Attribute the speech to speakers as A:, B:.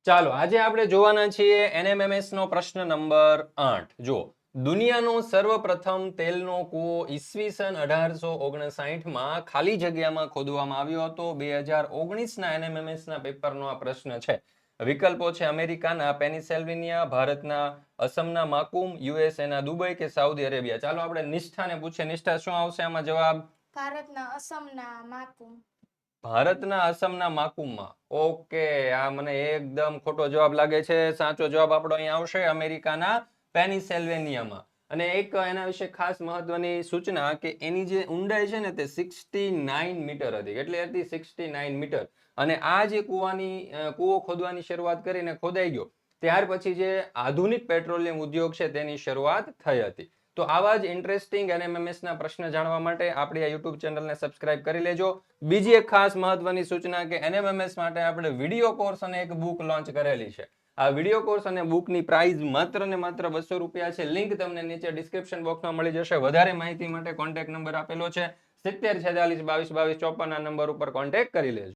A: ચાલો આજે આપણે જોવાના છીએ NMMS નો પ્રશ્ન નંબર 8. જો દુનિયાનો સર્વપ્રથમ તેલનો કૂવો ઈસવીસન 1859 માં ખાલી જગ્યામાં ખોદવામાં આવ્યો હતો. 2019 ના NMMS ના પેપરનો આ પ્રશ્ન છે. વિકલ્પો છે અમેરિકાના પેનિસેલ્વેનિયા, ભારતના અસમના માકુમ, યુએસએના દુબઈ કે સાઉદી અરેબિયા. ચાલો આપણે નિષ્ઠાને પૂછીએ. નિષ્ઠા, શું આવશે આમાં જવાબ?
B: ભારતના અસમના માકુમ.
A: ભારતના અસમના માકુમમાં. ઓકે, આ મને એકદમ ખોટો જવાબ લાગે છે. સાચો જવાબ આપણો અહીંયા આવશે અમેરિકાના પેનિસેલ્વેનિયામાં. અને એક એના વિશે ખાસ મહત્વની સૂચના કે એની જે ઊંડાઈ છે ને તે 69 મીટર હતી. કેટલી હતી? 69 મીટર. અને આ જે કૂવો ખોદવાની શરૂઆત કરીને ખોદાઈ ગયો ત્યાર પછી જે આધુનિક પેટ્રોલિયમ ઉદ્યોગ છે તેની શરૂઆત થઈ હતી. તો આવા જ ઇન્ટરેસ્ટિંગ NMMS ના પ્રશ્ન જાણવા માટે આપણી આ YouTube ચેનલને સબસ્ક્રાઇબ કરી લેજો. બીજી એક ખાસ મહત્વની સૂચના કે NMMS માટે આપણે વિડીયો કોર્સ અને એક બુક લોન્ચ કરેલી છે. આ વિડીયો કોર્સ અને બુકની પ્રાઇસ માત્ર ને માત્ર 200 રૂપિયા છે. લિંક તમને નીચે ડિસ્ક્રિપ્શન બોક્સમાં મળી જશે. વધારે માહિતી માટે કોન્ટેક્ટ નંબર આપેલો છે 70 46 22 22 54 આ નંબર ઉપર કોન્ટેક્ટ કરી લેજો.